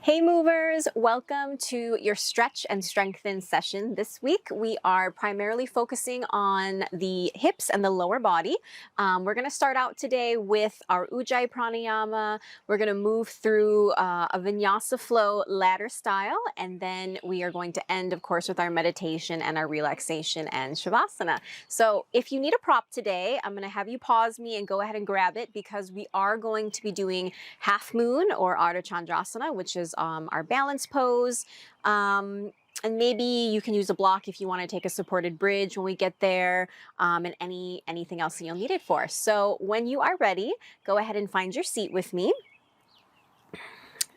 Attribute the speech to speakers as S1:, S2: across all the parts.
S1: Hey movers, welcome to your stretch and strengthen session. This week we are primarily focusing on the hips and the lower body. We're going to start out today with our Ujjayi Pranayama. We're going to move through a Vinyasa flow ladder style, and then we are going to end, of course, with our meditation and our relaxation and Shavasana. So if you need a prop today, I'm going to have you pause me and go ahead and grab it because we are going to be doing half moon or Ardha Chandrasana, which is our balance pose. And maybe you can use a block if you want to take a supported bridge when we get there, and anything else that you'll need it for. So when you are ready, go ahead and find your seat with me.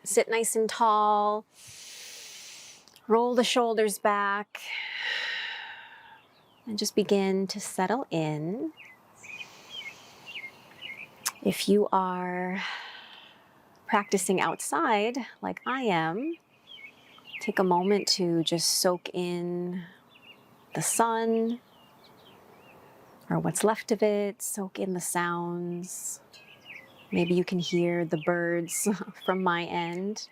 S1: Sit nice and tall. Roll the shoulders back. And just begin to settle in. If you are practicing outside like I am, take a moment to just soak in the sun or what's left of it, soak in the sounds. Maybe you can hear the birds from my end.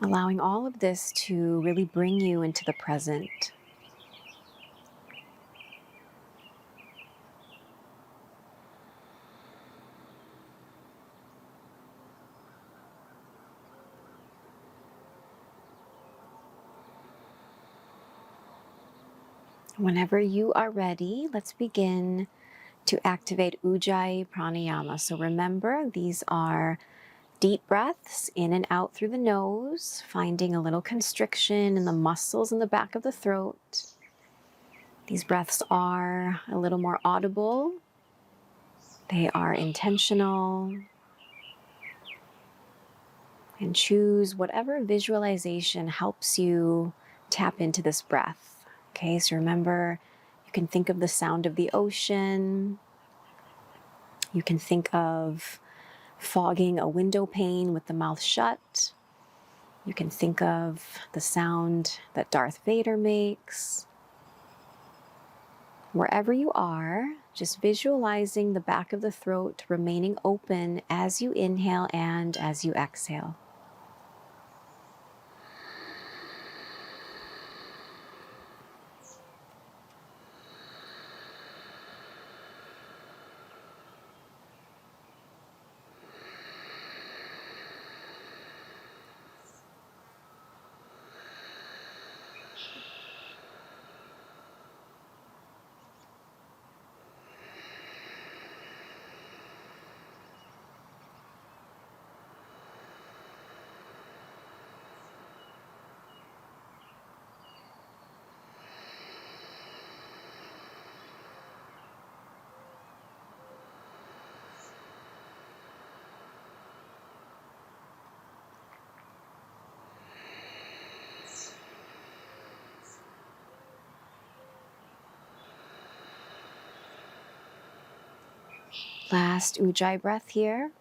S1: Allowing all of this to really bring you into the present. Whenever you are ready, let's begin to activate Ujjayi Pranayama. So remember, these are deep breaths in and out through the nose, finding a little constriction in the muscles in the back of the throat. These breaths are a little more audible. They are intentional. And choose whatever visualization helps you tap into this breath. Okay, so remember, you can think of the sound of the ocean. You can think of fogging a window pane with the mouth shut. You can think of the sound that Darth Vader makes. Wherever you are, just visualizing the back of the throat remaining open as you inhale and as you exhale. Last Ujjayi breath here.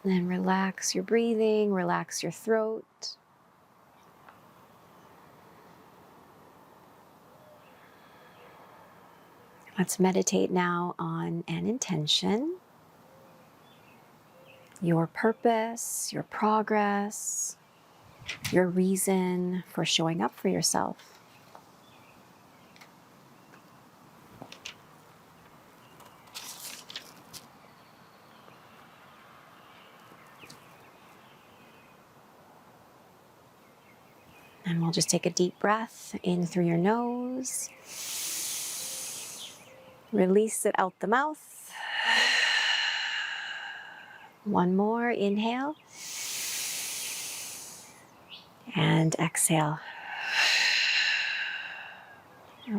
S1: Then relax your breathing, relax your throat. Let's meditate now on an intention, your purpose, your progress, your reason for showing up for yourself. And we'll just take a deep breath in through your nose. Release it out the mouth. One more, inhale. And exhale.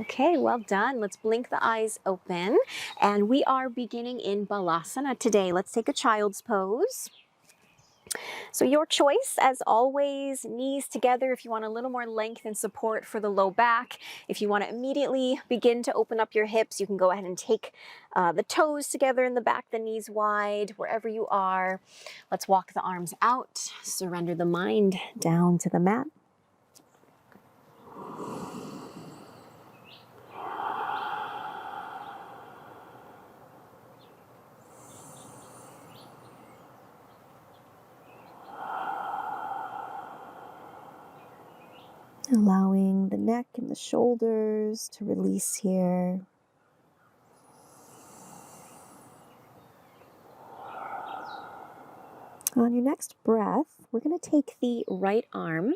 S1: Okay, well done. Let's blink the eyes open. And we are beginning in Balasana today. Let's take a child's pose. So your choice, as always, knees together if you want a little more length and support for the low back. If you want to immediately begin to open up your hips, you can go ahead and take the toes together in the back, the knees wide, wherever you are. Let's walk the arms out, surrender the mind down to the mat. Allowing the neck and the shoulders to release here. On your next breath, we're going to take the right arm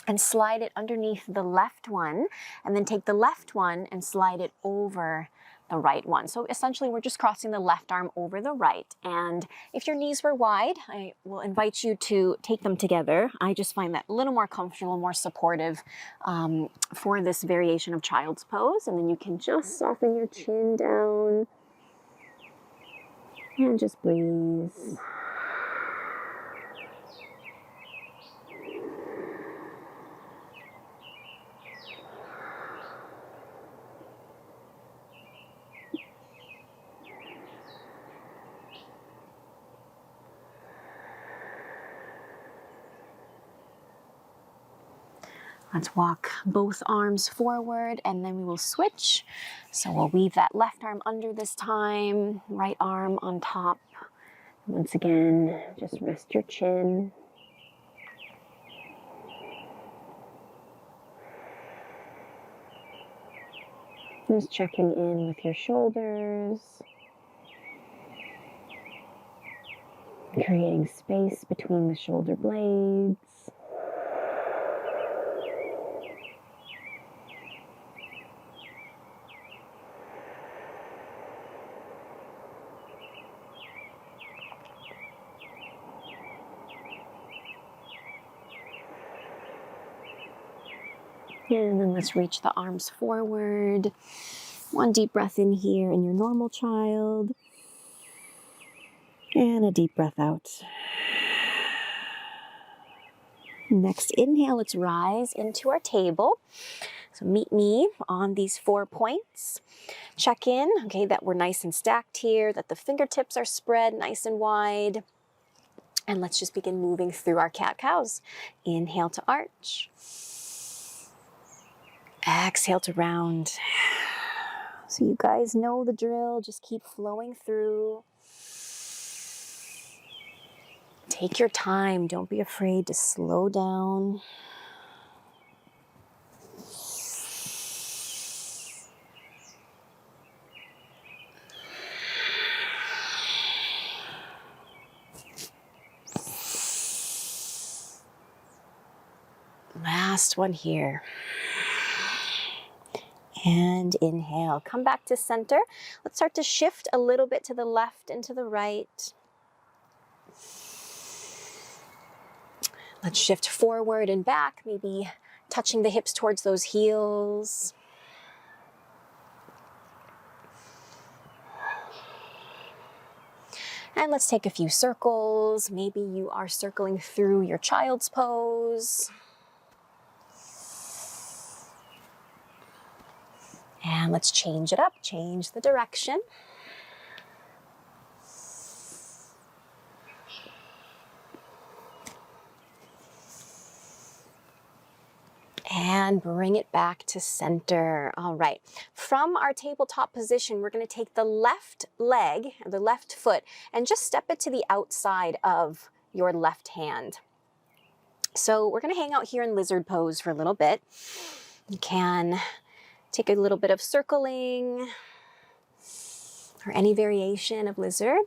S1: and slide it underneath the left one, and then take the left one and slide it over the right one. So essentially we're just crossing the left arm over the right. And if your knees were wide, I will invite you to take them together. I just find that a little more comfortable, more supportive for this variation of child's pose. And then you can just soften your chin down and just breathe. Let's walk both arms forward and then we will switch. So we'll weave that left arm under this time, right arm on top. Once again, just rest your chin. Just checking in with your shoulders. Creating space between the shoulder blades. And then let's reach the arms forward. One deep breath in here in your normal child. And a deep breath out. Next inhale, let's rise into our table. So meet me on these 4 points. Check in, okay, that we're nice and stacked here, that the fingertips are spread nice and wide. And let's just begin moving through our cat-cows. Inhale to arch. Exhale to round. So you guys know the drill, just keep flowing through. Take your time, don't be afraid to slow down. Last one here. And inhale, come back to center. Let's start to shift a little bit to the left and to the right. Let's shift forward and back, maybe touching the hips towards those heels. And let's take a few circles. Maybe you are circling through your child's pose. And let's change it up, change the direction. And bring it back to center. All right, from our tabletop position, we're gonna take the left leg, the left foot, and just step it to the outside of your left hand. So we're gonna hang out here in lizard pose for a little bit. You can take a little bit of circling or any variation of lizard.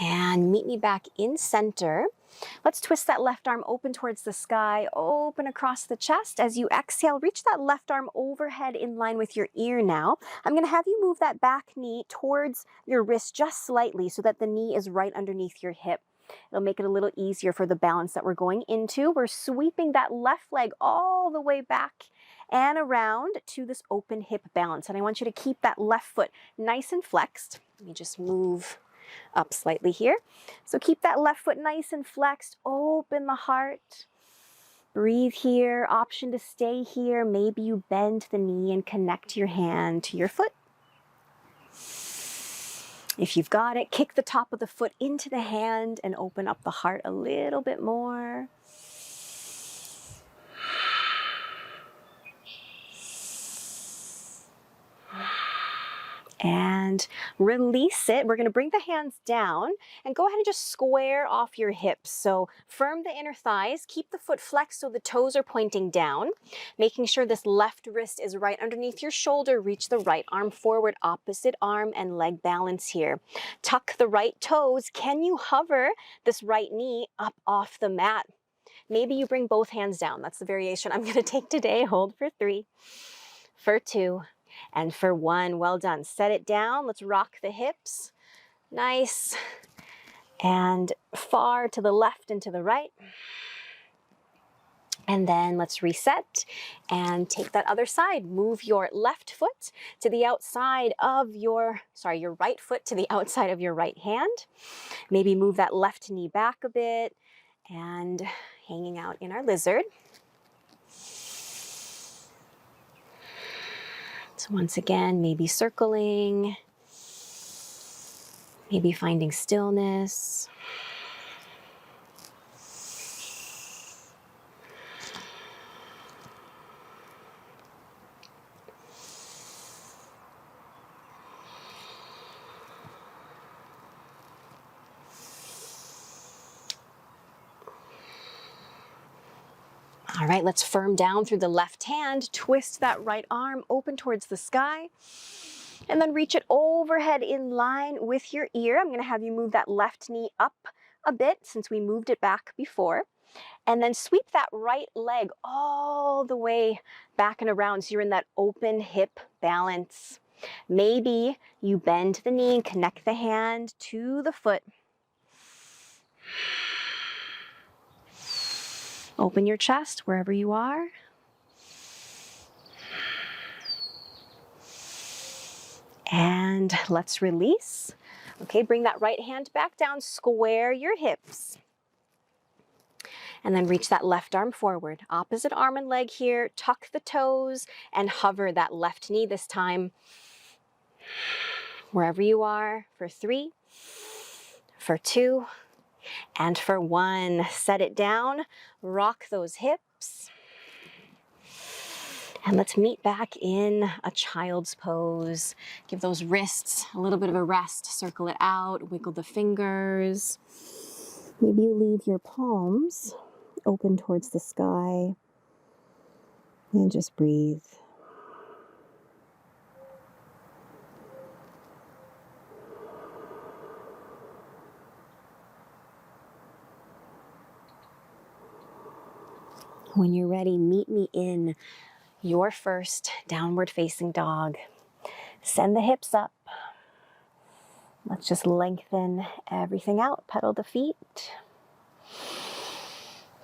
S1: And meet me back in center. Let's twist that left arm open towards the sky, open across the chest. As you exhale, reach that left arm overhead in line with your ear now. I'm gonna have you move that back knee towards your wrist just slightly so that the knee is right underneath your hip. It'll make it a little easier for the balance that we're going into. We're sweeping that left leg all the way back and around to this open hip balance. And I want you to keep that left foot nice and flexed. Let me just move up slightly here. So keep that left foot nice and flexed, open the heart. Breathe here, option to stay here. Maybe you bend the knee and connect your hand to your foot. If you've got it, kick the top of the foot into the hand and open up the heart a little bit more. And release it. We're going to bring the hands down and go ahead and just square off your hips. So firm the inner thighs, keep the foot flexed so the toes are pointing down, making sure this left wrist is right underneath your shoulder. Reach the right arm forward, opposite arm and leg balance here. Tuck the right toes. Can you hover this right knee up off the mat? Maybe you bring both hands down. That's the variation I'm going to take today. Hold for 3, for 2, and for 1. Well done. Set it down. Let's rock the hips. Nice. And far to the left and to the right. And then let's reset and take that other side. Move your left foot to the outside of your right foot to the outside of your right hand. Maybe move that left knee back a bit and hanging out in our lizard. So once again, maybe circling, maybe finding stillness. All right, let's firm down through the left hand, twist that right arm open towards the sky, and then reach it overhead in line with your ear. I'm gonna have you move that left knee up a bit since we moved it back before, and then sweep that right leg all the way back and around so you're in that open hip balance. Maybe you bend the knee and connect the hand to the foot. Open your chest wherever you are. And let's release. Okay, bring that right hand back down, square your hips. And then reach that left arm forward. Opposite arm and leg here, tuck the toes and hover that left knee this time. Wherever you are, for 3, for 2, and for 1. Set it down, rock those hips. And let's meet back in a child's pose. Give those wrists a little bit of a rest. Circle it out, wiggle the fingers. Maybe you leave your palms open towards the sky and just breathe. When you're ready, meet me in your first downward facing dog. Send the hips up. Let's just lengthen everything out. Pedal the feet.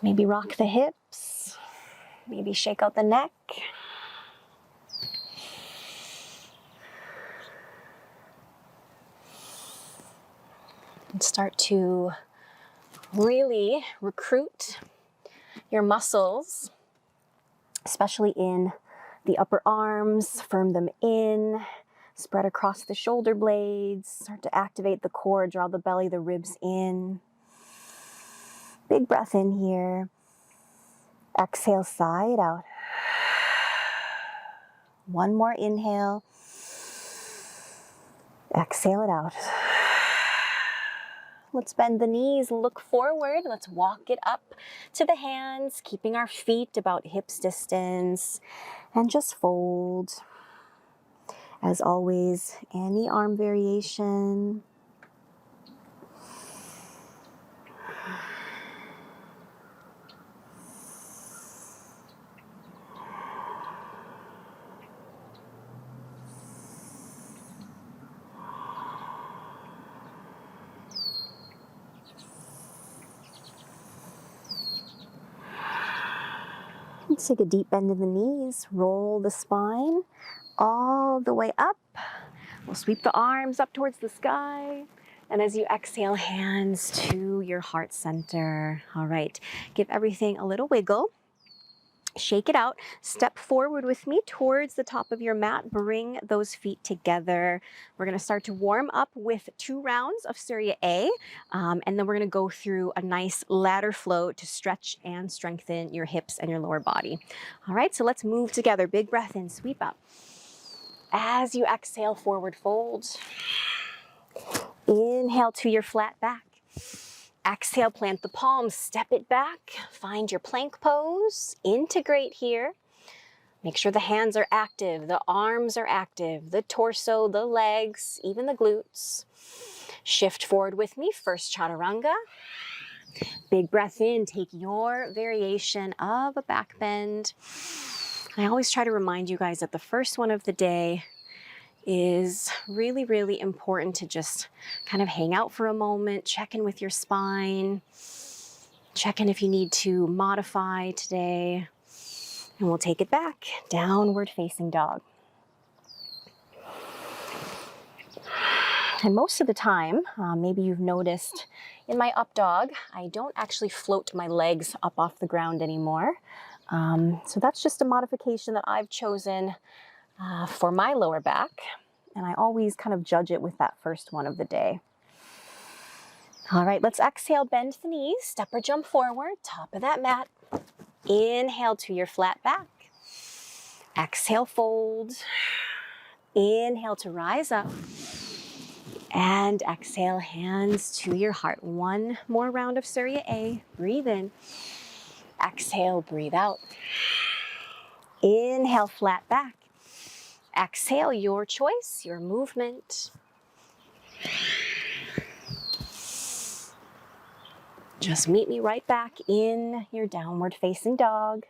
S1: Maybe rock the hips. Maybe shake out the neck. And start to really recruit your muscles, especially in the upper arms. Firm them in, spread across the shoulder blades, start to activate the core, draw the belly, the ribs in. Big breath in here. Exhale, sigh it out. One more inhale. Exhale it out. Let's bend the knees, look forward. Let's walk it up to the hands, keeping our feet about hips distance, and just fold. As always, any arm variation. Let's take a deep bend in the knees, roll the spine all the way up. We'll sweep the arms up towards the sky. And as you exhale, hands to your heart center. All right, give everything a little wiggle. Shake it out. Step forward with me towards the top of your mat. Bring those feet together. We're going to start to warm up with 2 rounds of Surya A, and then we're going to go through a nice ladder flow to stretch and strengthen your hips and your lower body. All right, so let's move together. Big breath in, sweep up. As you exhale, forward fold. Inhale to your flat back. Exhale, plant the palms, step it back, find your plank pose, integrate here. Make sure the hands are active, the arms are active, the torso, the legs, even the glutes. Shift forward with me, first chaturanga. Big breath in, take your variation of a back bend. I always try to remind you guys that the first one of the day is really, really important to just kind of hang out for a moment, check in with your spine, check in if you need to modify today, and we'll take it back, downward facing dog. And most of the time, maybe you've noticed in my up dog, I don't actually float my legs up off the ground anymore. So that's just a modification that I've chosen for my lower back, and I always kind of judge it with that first one of the day. All right, let's exhale, bend the knees, step or jump forward, top of that mat. Inhale to your flat back. Exhale, fold. Inhale to rise up. And exhale, hands to your heart. One more round of Surya A. Breathe in. Exhale, breathe out. Inhale, flat back. Exhale, your choice, your movement. Just meet me right back in your downward facing dog.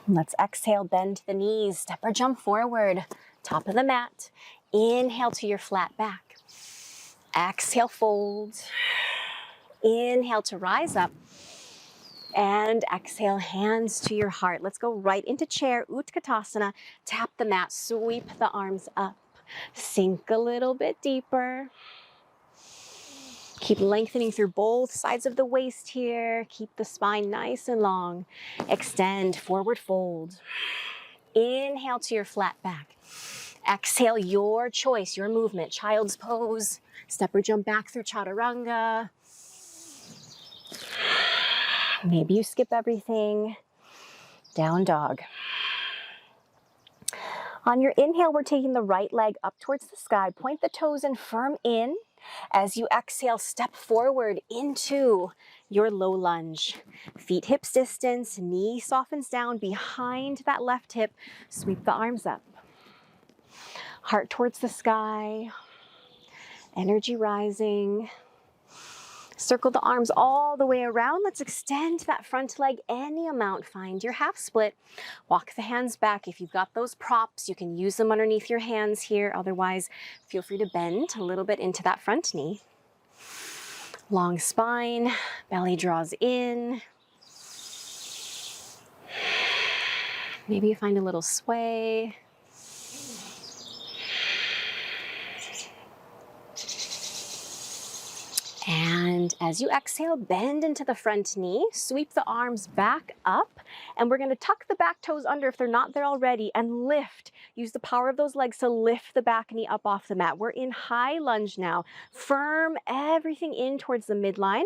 S1: Let's exhale, bend the knees, step or jump forward, top of the mat. Inhale to your flat back. Exhale, fold. Inhale to rise up. And exhale, hands to your heart. Let's go right into chair, Utkatasana. Tap the mat, sweep the arms up. Sink a little bit deeper. Keep lengthening through both sides of the waist here. Keep the spine nice and long. Extend, forward fold. Inhale to your flat back. Exhale, your choice, your movement. Child's pose, step or jump back through chaturanga. Maybe you skip everything. Down dog. On your inhale, we're taking the right leg up towards the sky. Point the toes and firm in. As you exhale, step forward into your low lunge. Feet hips distance, knee softens down behind that left hip. Sweep the arms up. Heart towards the sky. Energy rising. Circle the arms all the way around. Let's extend that front leg any amount. Find your half split. Walk the hands back. If you've got those props, you can use them underneath your hands here. Otherwise, feel free to bend a little bit into that front knee. Long spine, belly draws in. Maybe you find a little sway. And as you exhale, bend into the front knee, sweep the arms back up, and we're gonna tuck the back toes under if they're not there already, and lift. Use the power of those legs to lift the back knee up off the mat. We're in high lunge now. Firm everything in towards the midline.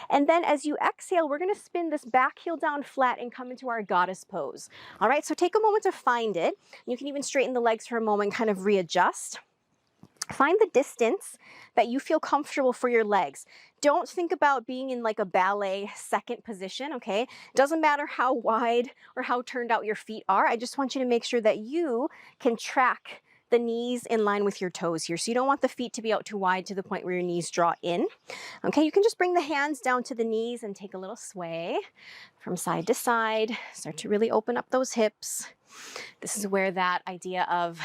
S1: And then as you exhale, we're gonna spin this back heel down flat and come into our goddess pose. All right, so take a moment to find it. You can even straighten the legs for a moment, kind of readjust. Find the distance that you feel comfortable for your legs. Don't think about being in like a ballet second position, okay? Doesn't matter how wide or how turned out your feet are. I just want you to make sure that you can track the knees in line with your toes here. So you don't want the feet to be out too wide to the point where your knees draw in. Okay, you can just bring the hands down to the knees and take a little sway from side to side. Start to really open up those hips. This is where that idea of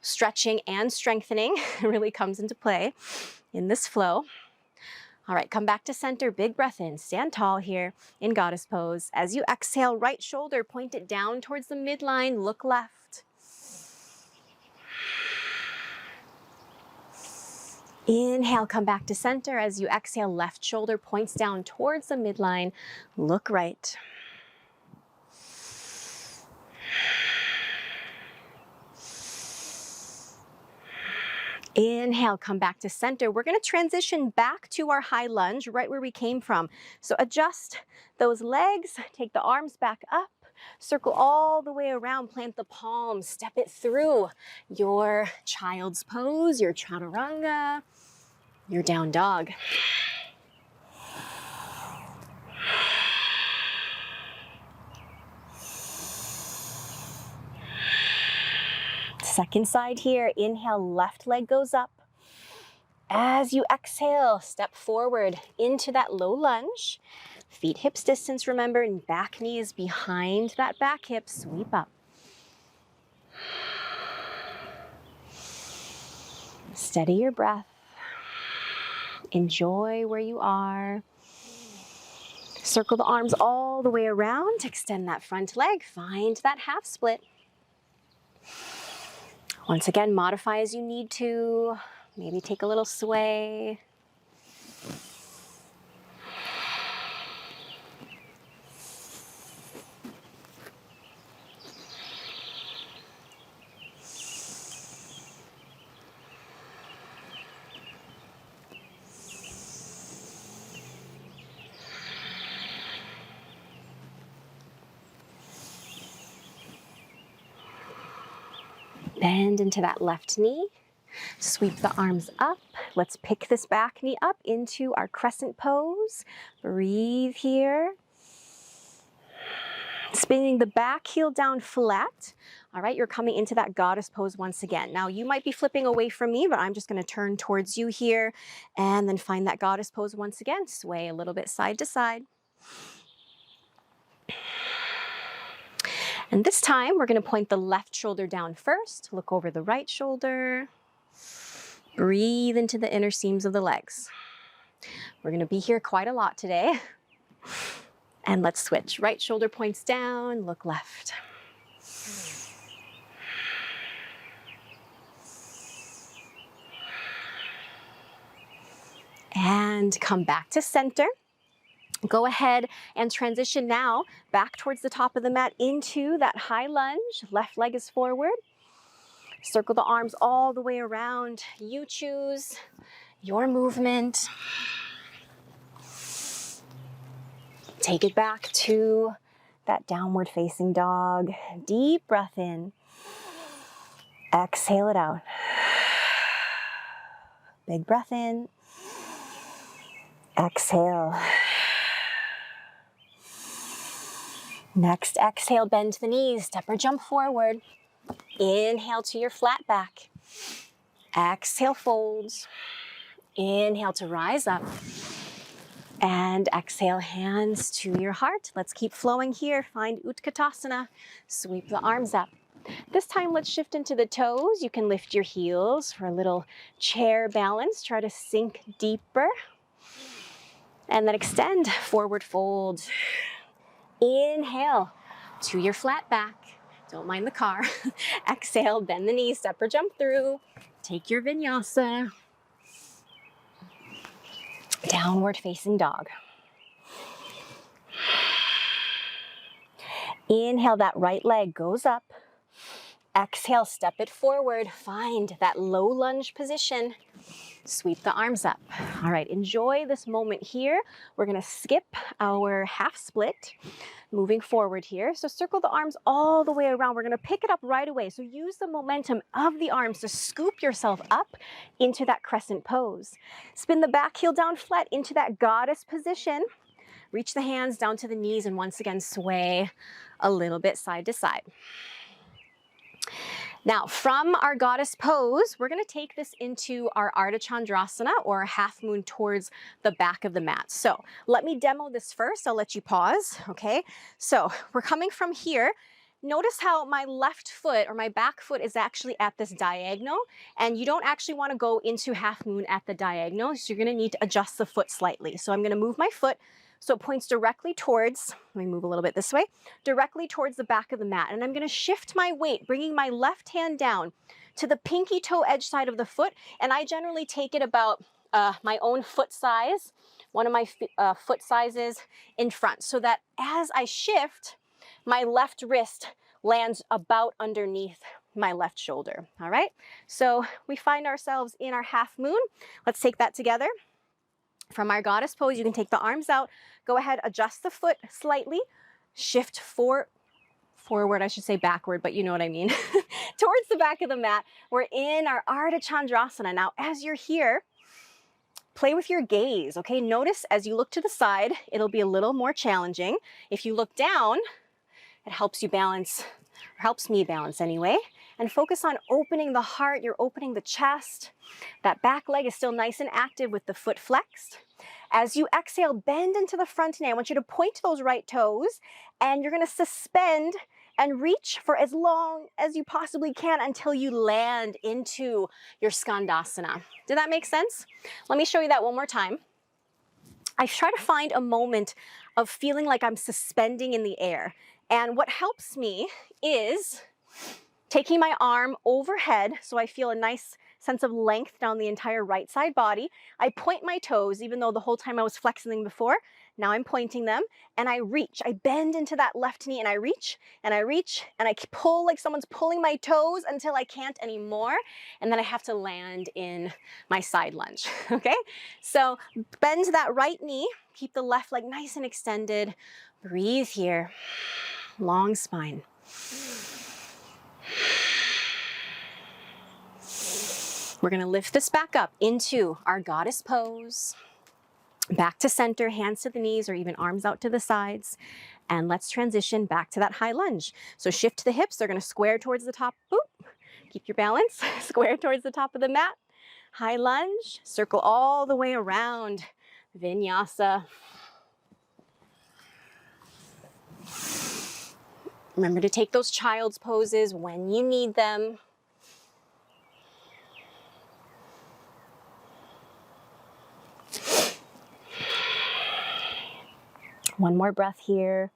S1: stretching and strengthening really comes into play in this flow. All right, come back to center, big breath in, stand tall here in goddess pose. As you exhale, right shoulder, point it down towards the midline, look left. Inhale, come back to center. As you exhale, left shoulder points down towards the midline, look right. Inhale, come back to center. We're going to transition back to our high lunge, right where we came from. So adjust those legs, take the arms back up, circle all the way around, plant the palms, step it through your child's pose, your chaturanga, your down dog. Second side here, inhale, left leg goes up. As you exhale, step forward into that low lunge. Feet hips distance, remember, and back knee is behind that back hip, sweep up. Steady your breath. Enjoy where you are. Circle the arms all the way around, extend that front leg, find that half split. Once again, modify as you need to. Maybe take a little sway. Bend into that left knee. Sweep the arms up. Let's pick this back knee up into our crescent pose. Breathe here. Spinning the back heel down flat. All right, you're coming into that goddess pose once again. Now you might be flipping away from me, but I'm just going to turn towards you here and then find that goddess pose once again. Sway a little bit side to side. And this time we're going to point the left shoulder down first. Look over the right shoulder. Breathe into the inner seams of the legs. We're going to be here quite a lot today. And let's switch. Right shoulder points down, look left. And come back to center. Go ahead and transition now back towards the top of the mat into that high lunge. Left leg is forward. Circle the arms all the way around. You choose your movement. Take it back to that downward facing dog. Deep breath in. Exhale it out. Big breath in. Exhale. Next exhale, bend the knees, step or jump forward. Inhale to your flat back. Exhale, folds. Inhale to rise up. And exhale, hands to your heart. Let's keep flowing here. Find Utkatasana. Sweep the arms up. This time, let's shift into the toes. You can lift your heels for a little chair balance. Try to sink deeper. And then extend, forward fold. Inhale to your flat back. Don't mind the car. Exhale, bend the knees, step or jump through. Take your vinyasa. Downward facing dog. Inhale, that right leg goes up. Exhale, step it forward. Find that low lunge position. Sweep the arms up. All right, enjoy this moment here. We're gonna skip our half split, moving forward here. So circle the arms all the way around. We're gonna pick it up right away. So use the momentum of the arms to scoop yourself up into that crescent pose. Spin the back heel down flat into that goddess position. Reach the hands down to the knees and once again sway a little bit side to side. Now, from our goddess pose, we're gonna take this into our Ardha Chandrasana, or half moon towards the back of the mat. So let me demo this first. I'll let you pause, okay? So we're coming from here. Notice how my left foot or my back foot is actually at this diagonal, and you don't actually wanna go into half moon at the diagonal, so you're gonna need to adjust the foot slightly. So I'm gonna move my foot so it points directly towards, let me move a little bit this way, directly towards the back of the mat. And I'm gonna shift my weight, bringing my left hand down to the pinky toe edge side of the foot. And I generally take it about my own foot size, one of my foot sizes in front, so that as I shift, my left wrist lands about underneath my left shoulder, all right? So we find ourselves in our half moon. Let's take that together. From our goddess pose, you can take the arms out, go ahead, adjust the foot slightly, shift forward, I should say backward, but you know what I mean, towards the back of the mat. We're in our Ardha Chandrasana. Now, as you're here, play with your gaze, okay? Notice as you look to the side, it'll be a little more challenging. If you look down, it helps you balance, or helps me balance anyway, and focus on opening the heart. You're opening the chest. That back leg is still nice and active with the foot flexed. As you exhale, bend into the front knee. I want you to point to those right toes, and you're gonna suspend and reach for as long as you possibly can until you land into your Skandasana. Did that make sense? Let me show you that one more time. I try to find a moment of feeling like I'm suspending in the air. And what helps me is taking my arm overhead so I feel a nice sense of length down the entire right side body. I point my toes, even though the whole time I was flexing them before. Now I'm pointing them, and I reach. I bend into that left knee, and I reach, and I reach, and I pull like someone's pulling my toes until I can't anymore, and then I have to land in my side lunge, okay? So bend that right knee, keep the left leg nice and extended. Breathe here, long spine. We're gonna lift this back up into our goddess pose. Back to center, hands to the knees or even arms out to the sides. And let's transition back to that high lunge. So shift the hips, they're gonna square towards the top, boop. Keep your balance, square towards the top of the mat. High lunge, circle all the way around, vinyasa. Remember to take those child's poses when you need them. One more breath here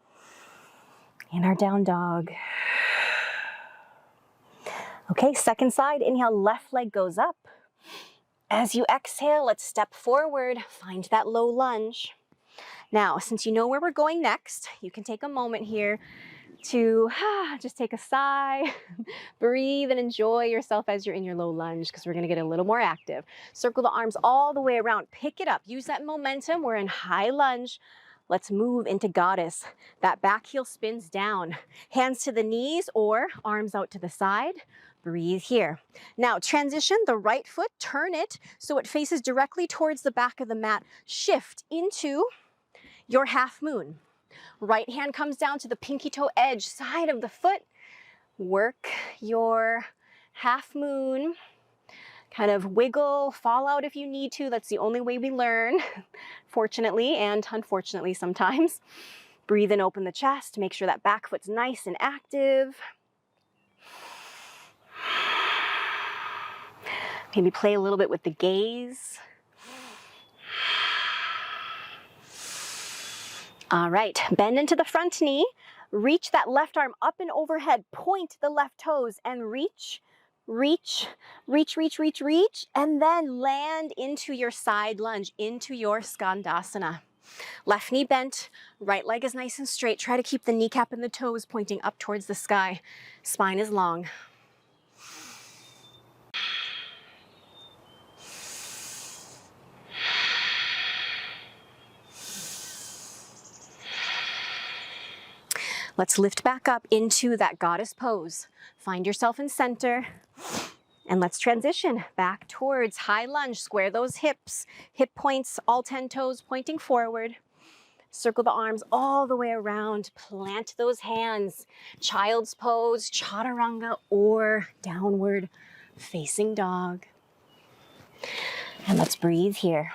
S1: in our down dog. Okay, second side, inhale, left leg goes up. As you exhale, let's step forward, find that low lunge. Now, since you know where we're going next, you can take a moment here to just take a sigh, breathe and enjoy yourself as you're in your low lunge, because we're gonna get a little more active. Circle the arms all the way around, pick it up, use that momentum. We're in high lunge. Let's move into goddess. That back heel spins down. Hands to the knees or arms out to the side. Breathe here. Now transition the right foot, turn it so it faces directly towards the back of the mat. Shift into your half moon. Right hand comes down to the pinky toe edge side of the foot. Work your half moon. Kind of wiggle, fall out if you need to. That's the only way we learn, fortunately and unfortunately sometimes. Breathe and open the chest. Make sure that back foot's nice and active. Maybe play a little bit with the gaze. All right, bend into the front knee. Reach that left arm up and overhead. Point the left toes and reach. Reach, reach, reach, reach, reach, and then land into your side lunge, into your Skandasana. Left knee bent, right leg is nice and straight. Try to keep the kneecap and the toes pointing up towards the sky. Spine is long. Let's lift back up into that goddess pose. Find yourself in center. And let's transition back towards high lunge. Square those hips, hip points, all 10 toes pointing forward. Circle the arms all the way around. Plant those hands. Child's pose, chaturanga, or downward facing dog. And let's breathe here.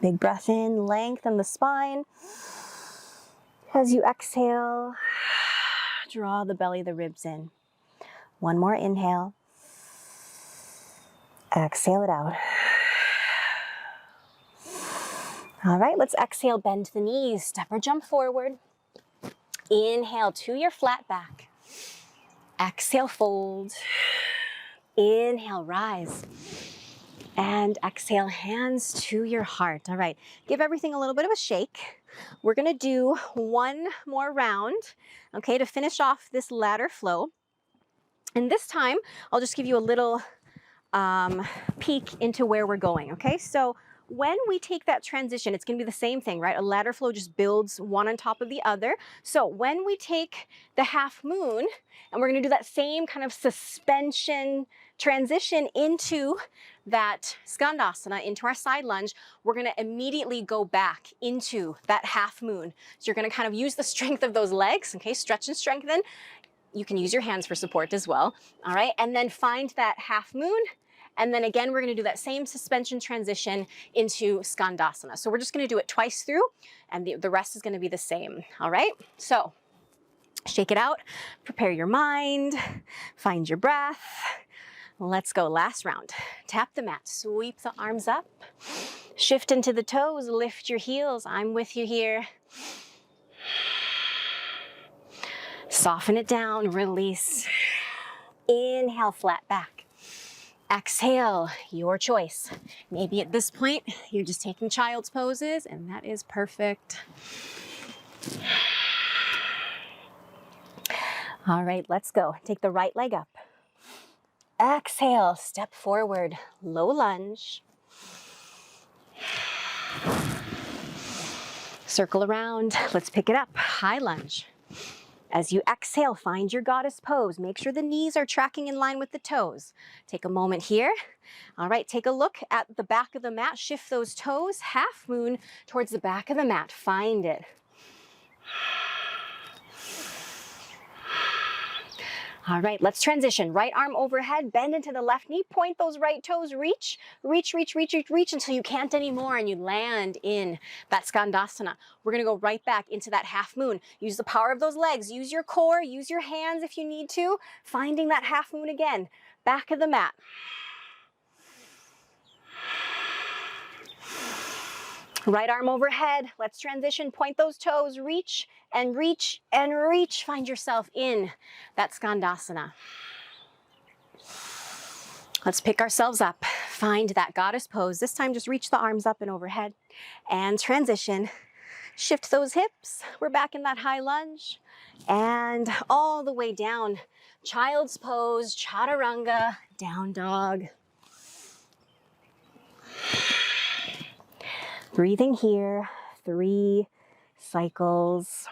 S1: Big breath in, lengthen the spine. As you exhale, draw the belly, the ribs in. One more inhale. Exhale it out. All right, let's exhale, bend the knees, step or jump forward. Inhale to your flat back. Exhale, fold. Inhale, rise. And exhale, hands to your heart. All right, give everything a little bit of a shake. We're gonna do one more round, okay, to finish off this ladder flow. And this time, I'll just give you a little peek into where we're going, okay? So when we take that transition, it's gonna be the same thing, right? A ladder flow just builds one on top of the other. So when we take the half moon, and we're gonna do that same kind of suspension transition into that Skandasana, into our side lunge, we're gonna immediately go back into that half moon. So you're gonna kind of use the strength of those legs, okay? Stretch and strengthen. You can use your hands for support as well, all right? And then find that half moon. And then again, we're gonna do that same suspension transition into Skandasana. So we're just gonna do it twice through, and the rest is gonna be the same, all right? So shake it out, prepare your mind, find your breath. Let's go, last round. Tap the mat, sweep the arms up, shift into the toes, lift your heels. I'm with you here. Soften it down, release. Inhale, flat back. Exhale, your choice. Maybe at this point, you're just taking child's poses, and that is perfect. All right, let's go. Take the right leg up. Exhale, step forward, low lunge. Circle around, let's pick it up, high lunge. As you exhale, find your goddess pose. Make sure the knees are tracking in line with the toes. Take a moment here. All right, take a look at the back of the mat. Shift those toes, half moon towards the back of the mat. Find it. All right, let's transition. Right arm overhead, bend into the left knee, point those right toes, reach, reach, reach, reach, reach, reach until you can't anymore and you land in that Skandasana. We're gonna go right back into that half moon. Use the power of those legs, use your core, use your hands if you need to. Finding that half moon again, back of the mat. Right arm overhead, let's transition, point those toes, reach and reach and reach. Find yourself in that Skandasana. Let's pick ourselves up, find that goddess pose. This time just reach the arms up and overhead and transition. Shift those hips, we're back in that high lunge and all the way down. Child's pose, chaturanga, down dog. Breathing here, 3 cycles.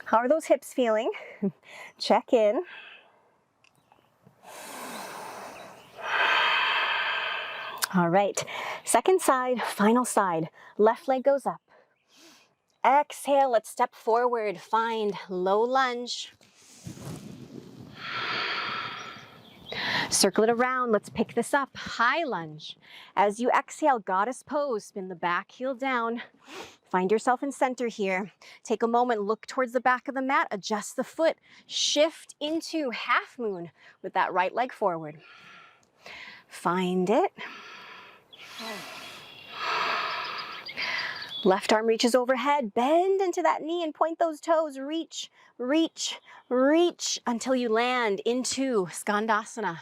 S1: How are those hips feeling? Check in. All right, second side, final side. Left leg goes up. Exhale, let's step forward, find low lunge. Circle it around, let's pick this up, high lunge. As you exhale, goddess pose, spin the back heel down. Find yourself in center here. Take a moment, look towards the back of the mat, adjust the foot, shift into half moon with that right leg forward. Find it. Left arm reaches overhead, bend into that knee and point those toes, reach, reach, reach until you land into Skandasana.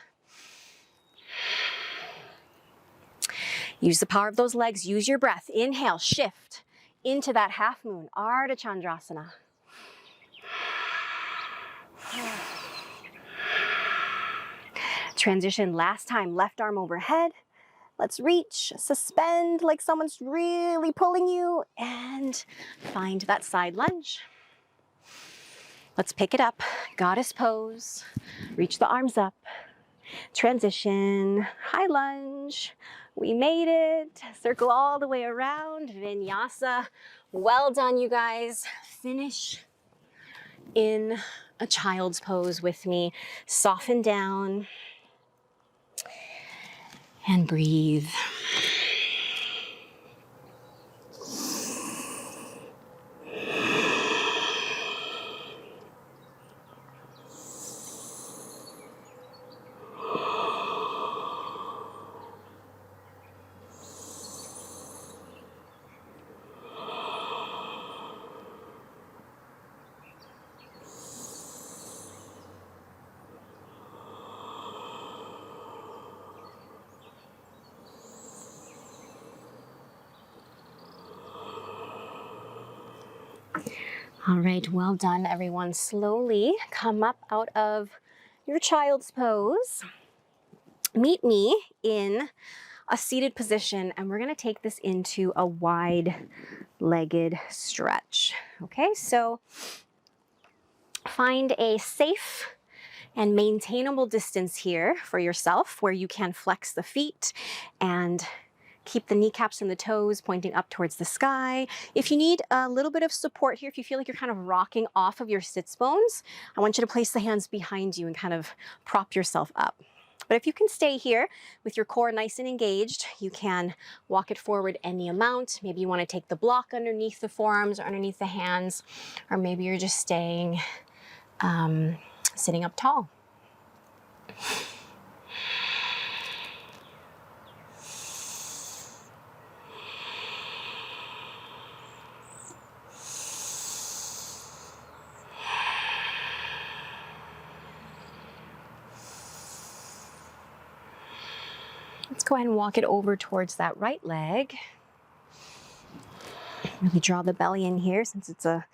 S1: Use the power of those legs, use your breath. Inhale, shift into that half moon, Ardha Chandrasana. Transition last time, left arm overhead. Let's reach, suspend like someone's really pulling you, and find that side lunge. Let's pick it up. Goddess pose. Reach the arms up. Transition. High lunge. We made it. Circle all the way around. Vinyasa. Well done, you guys. Finish in a child's pose with me. Soften down and breathe. All right, well done, everyone. Slowly come up out of your child's pose. Meet me in a seated position, and we're gonna take this into a wide-legged stretch. Okay, so find a safe and maintainable distance here for yourself where you can flex the feet and keep the kneecaps and the toes pointing up towards the sky. If you need a little bit of support here, if you feel like you're kind of rocking off of your sits bones, I want you to place the hands behind you and kind of prop yourself up. But if you can stay here with your core nice and engaged, you can walk it forward any amount. Maybe you want to take the block underneath the forearms or underneath the hands, or maybe you're just staying sitting up tall. Let's go ahead and walk it over towards that right leg. Really draw the belly in here since it's a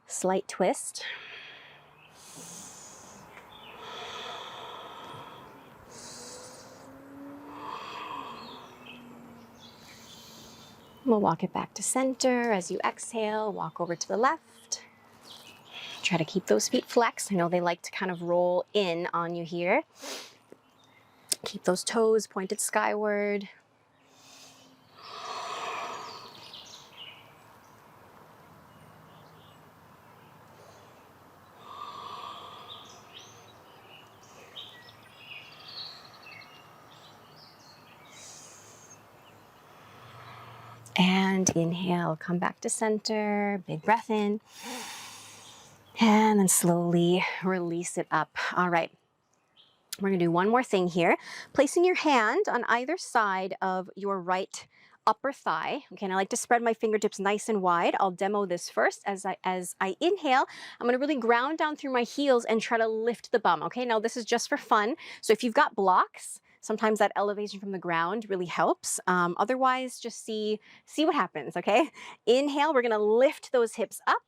S1: slight twist. We'll walk it back to center. As you exhale, walk over to the left. Try to keep those feet flexed. I know they like to kind of roll in on you here. Keep those toes pointed skyward. And inhale, come back to center, big breath in. And then slowly release it up. All right. We're gonna do one more thing here. Placing your hand on either side of your right upper thigh. Okay, and I like to spread my fingertips nice and wide. I'll demo this first. As I inhale, I'm gonna really ground down through my heels and try to lift the bum. Okay, now this is just for fun. So if you've got blocks, sometimes that elevation from the ground really helps. Otherwise, just see what happens, okay? Inhale, we're gonna lift those hips up.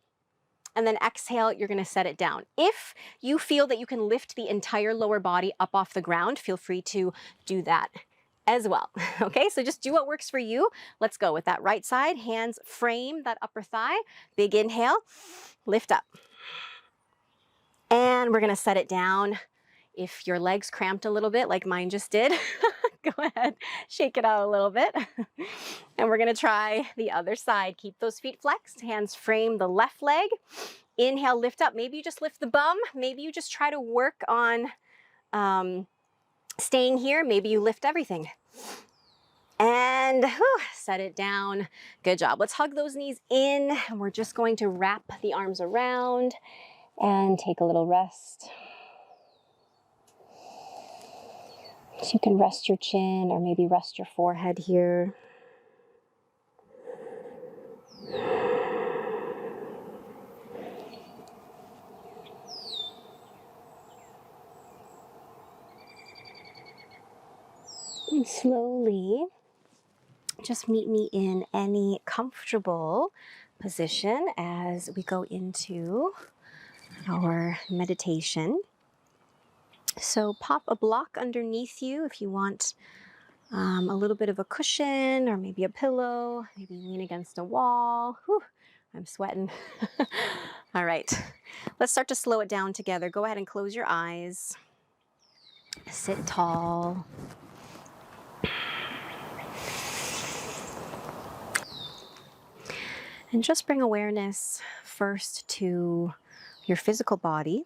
S1: And then exhale, you're gonna set it down. If you feel that you can lift the entire lower body up off the ground, feel free to do that as well. Okay, so just do what works for you. Let's go with that right side. Hands frame that upper thigh. Big inhale, lift up. And we're gonna set it down. If your legs cramped a little bit like mine just did, go ahead, shake it out a little bit. And we're gonna try the other side. Keep those feet flexed, hands frame the left leg. Inhale, lift up. Maybe you just lift the bum. Maybe you just try to work on staying here. Maybe you lift everything. And set it down. Good job. Let's hug those knees in. And we're just going to wrap the arms around and take a little rest. So you can rest your chin or maybe rest your forehead here. And slowly, just meet me in any comfortable position as we go into our meditation. So pop a block underneath you if you want a little bit of a cushion or maybe a pillow. Maybe lean against a wall. Whew, I'm sweating. All right. Let's start to slow it down together. Go ahead and close your eyes. Sit tall. And just bring awareness first to your physical body.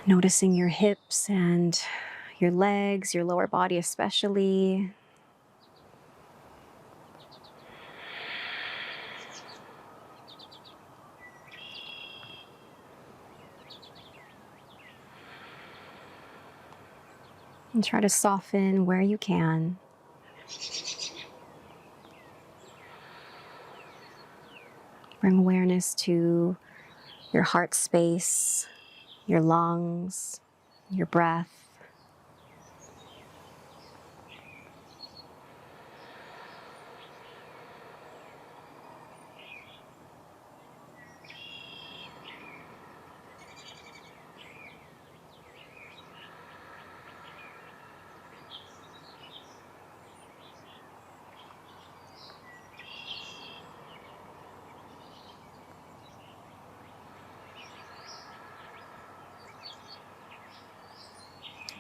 S1: Noticing your hips and your legs, your lower body especially. And try to soften where you can. Bring awareness to your heart space, your lungs, your breath.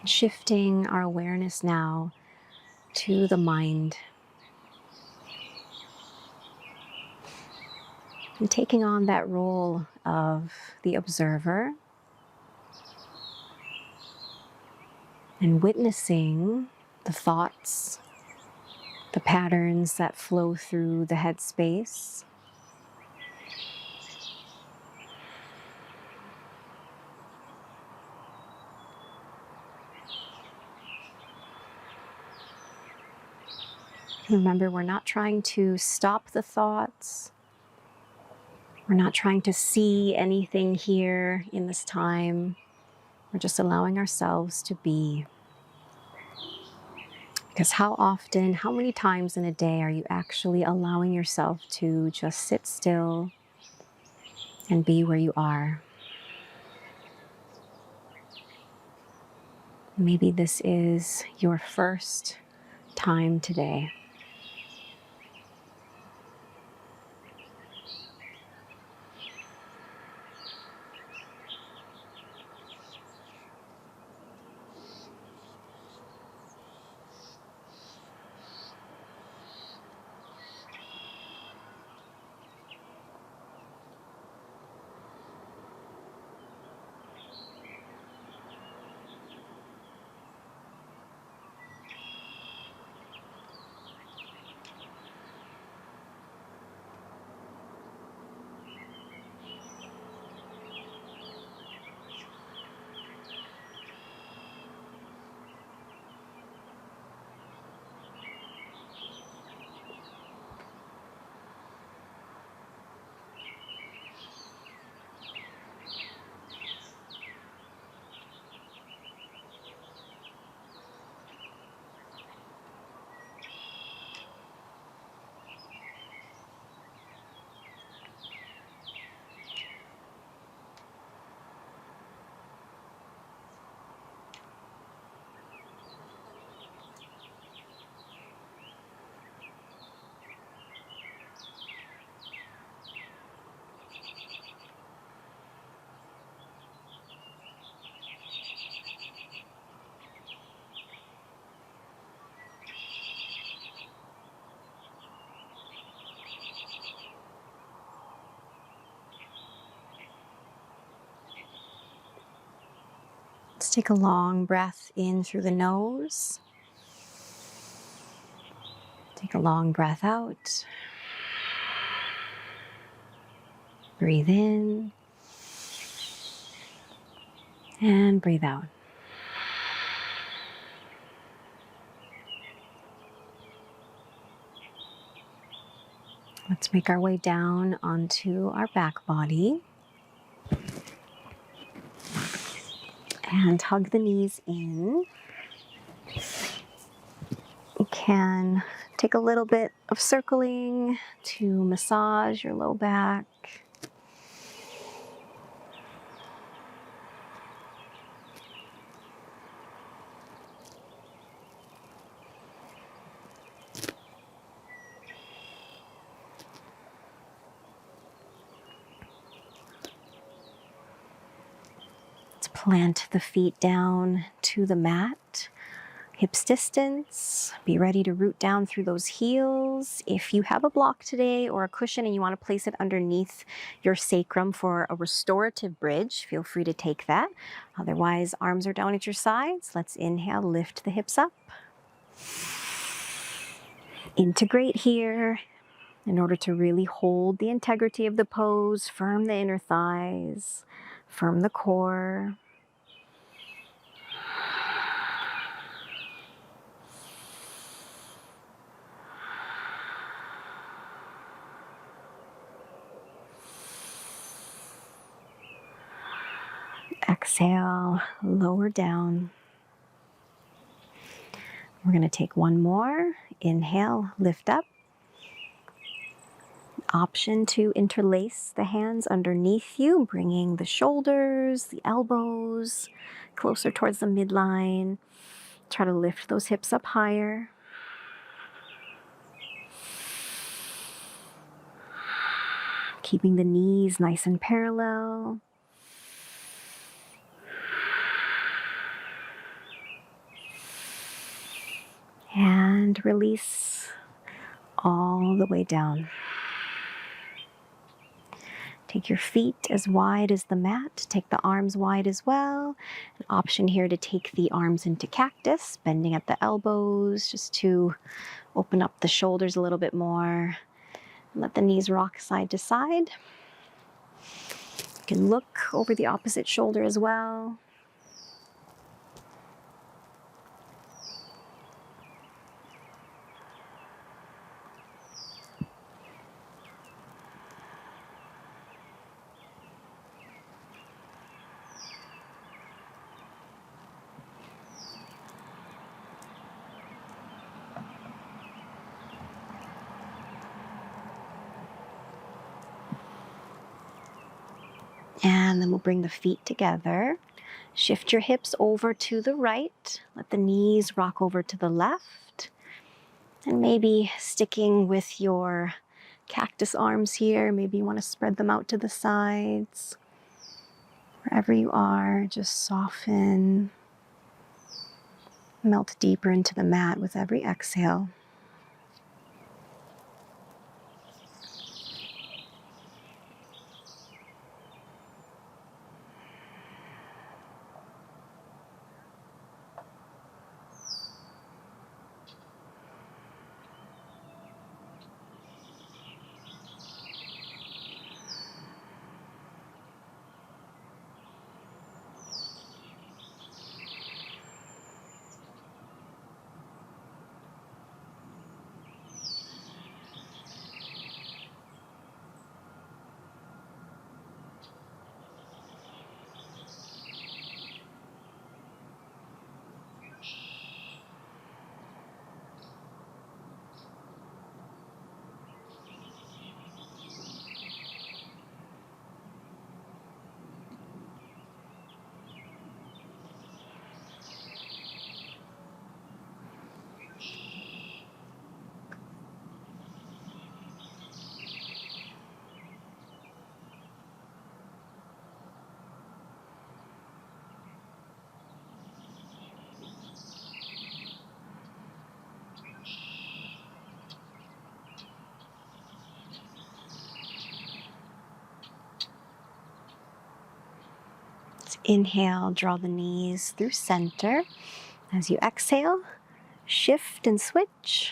S1: Shifting our awareness now to the mind and taking on that role of the observer and witnessing the thoughts, the patterns that flow through the headspace. Remember, we're not trying to stop the thoughts. We're not trying to see anything here in this time. We're just allowing ourselves to be. Because how often, how many times in a day are you actually allowing yourself to just sit still and be where you are? Maybe this is your first time today. Let's take a long breath in through the nose. Take a long breath out. Breathe in and breathe out. Let's make our way down onto our back body. And hug the knees in. You can take a little bit of circling to massage your low back. Plant the feet down to the mat, hips distance. Be ready to root down through those heels. If you have a block today or a cushion and you want to place it underneath your sacrum for a restorative bridge, feel free to take that. Otherwise, arms are down at your sides. Let's inhale, lift the hips up. Integrate here in order to really hold the integrity of the pose, firm the inner thighs, firm the core. Exhale, lower down. We're going to take one more. Inhale, lift up. Option to interlace the hands underneath you, bringing the shoulders, the elbows closer towards the midline. Try to lift those hips up higher. Keeping the knees nice and parallel. And release all the way down. Take your feet as wide as the mat. Take the arms wide as well. An option here to take the arms into cactus, bending at the elbows, just to open up the shoulders a little bit more. Let the knees rock side to side. You can look over the opposite shoulder as well. And then we'll bring the feet together. Shift your hips over to the right. Let the knees rock over to the left. And maybe sticking with your cactus arms here, maybe you want to spread them out to the sides. Wherever you are, just soften. Melt deeper into the mat with every exhale. Inhale, draw the knees through center. As you exhale, shift and switch.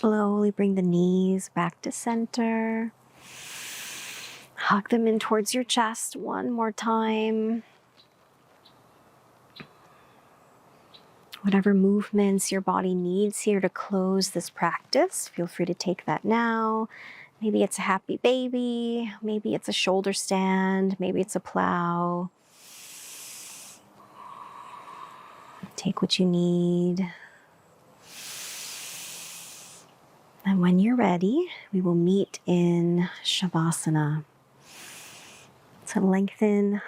S1: slowly bring the knees back to center. Hug them in towards your chest one more time. Whatever movements your body needs here to close this practice, feel free to take that now. Maybe it's a happy baby, maybe it's a shoulder stand, maybe it's a plow. Take what you need. And when you're ready, we will meet in Shavasana. So lengthen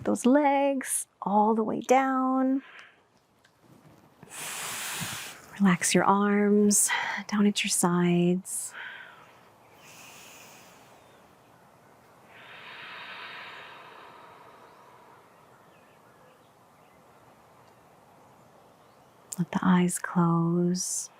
S1: those legs all the way down. Relax your arms down at your sides. Let the eyes close.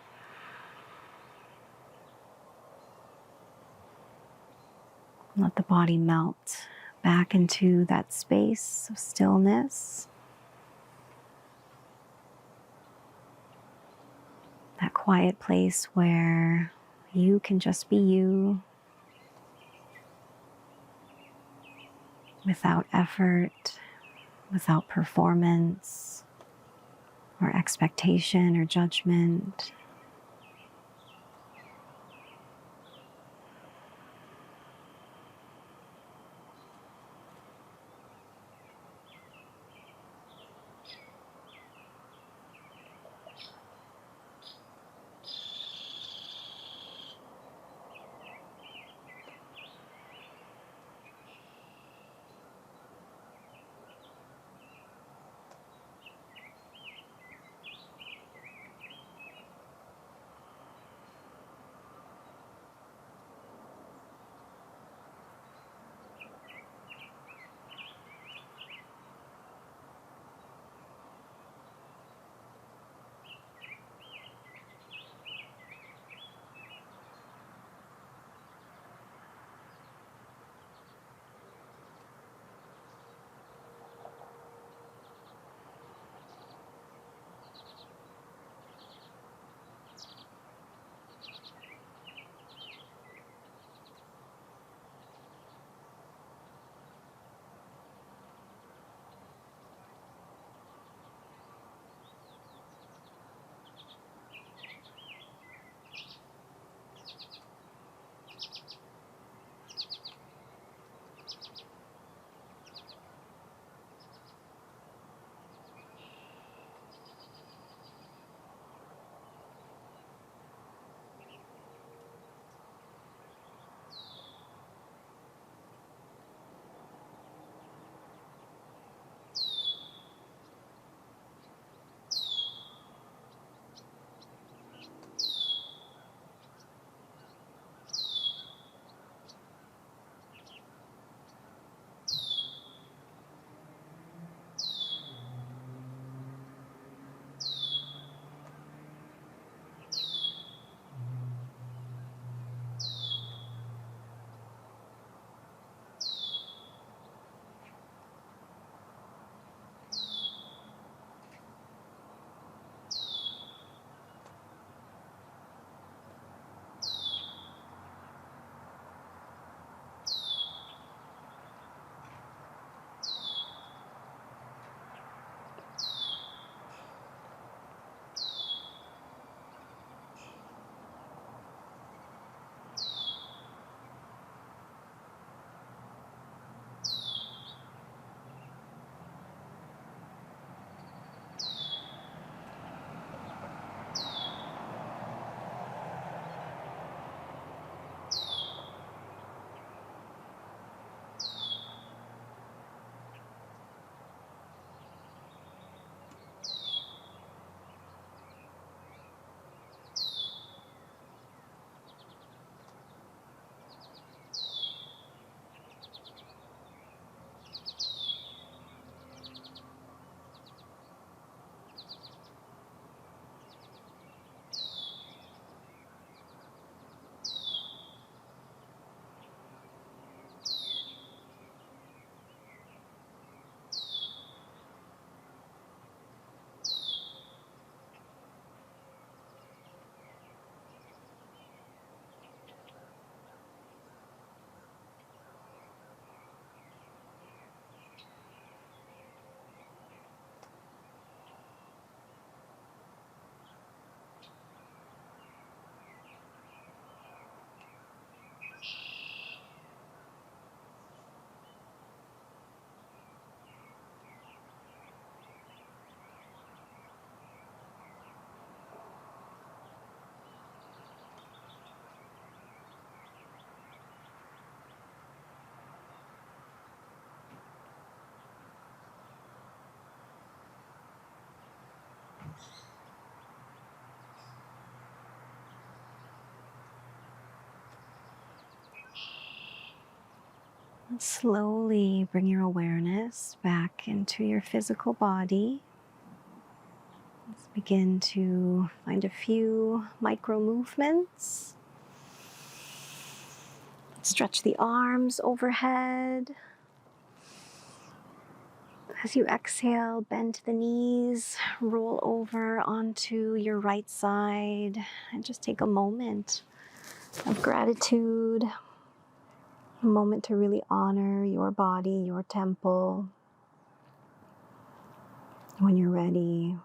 S1: Let the body melt back into that space of stillness. That quiet place where you can just be you, without effort, without performance, or expectation or judgment. Slowly bring your awareness back into your physical body. Let's begin to find a few micro movements. Stretch the arms overhead. As you exhale, bend the knees, roll over onto your right side, and just take a moment of gratitude, a moment to really honor your body, your temple. When you're ready,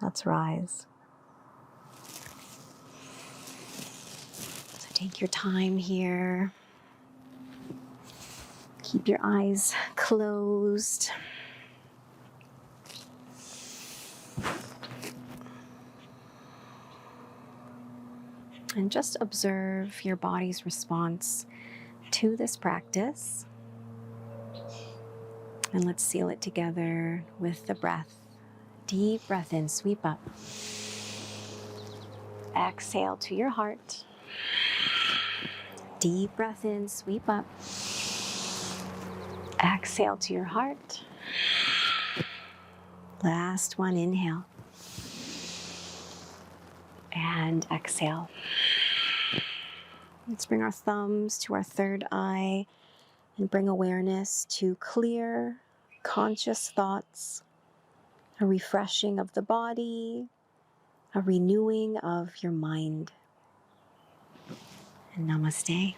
S1: let's rise. So take your time here. Keep your eyes closed. And just observe your body's response to this practice. And let's seal it together with the breath. Deep breath in, sweep up. Exhale to your heart. Deep breath in, sweep up. Exhale to your heart. Last one, inhale. And exhale. Let's bring our thumbs to our third eye and bring awareness to clear, conscious thoughts, a refreshing of the body, a renewing of your mind. And namaste.